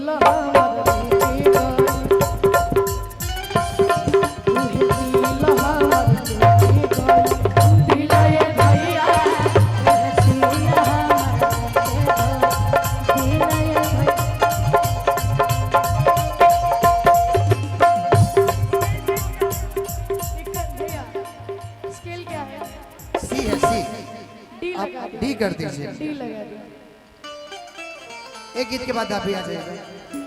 दिल हमर टूटी गइल तुहे दिल हमर टूटी गइल दिल ये भैया तुहे दिल हमर टूटी गइल दिल ये भैया स्केल क्या है सी है सी डी आप लगा डी कर दीजिए डी लगा दिया एक गीत के बाद आप भी आ जाइएगा